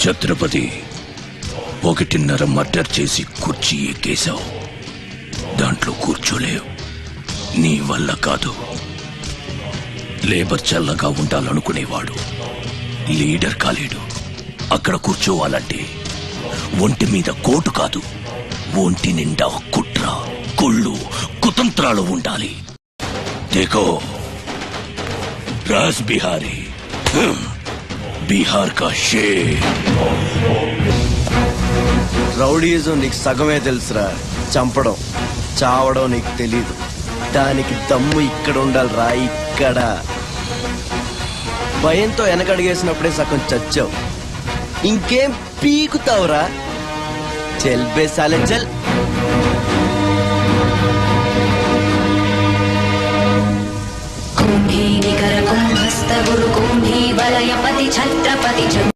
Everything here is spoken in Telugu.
ఛత్రపతి 1.5 మర్డర్ చేసి కుర్చీ ఎక్కేశావు. దాంట్లో కూర్చోలేవు. నీ వల్ల కాదు. లేబర్ చల్లగా ఉండాలనుకునేవాడు లీడర్ కాలేడు. అక్కడ కూర్చోవాలంటే ఒంటి మీద కోటు కాదు, ఒంటి నిండా కుట్ర, కుళ్ళు, కుతంత్రాలు ఉండాలి. देखो राज बिहारी, बिहार का शेर. రౌడీజం నీకు సగమే తెలుసురా. చంపడం చావడం నీకు తెలీదు. దానికి దమ్ము ఇక్కడ ఉండాలిరా, ఇక్కడ. భయంతో వెనకడిగేసినప్పుడే సగం చచ్చావు. ఇంకేం పీకుతావురా? చల్ బే సాలే చల్. కుంభీ నికర కుంభస్థ గురు కుంభీ వలయపతి ఛత్రపతి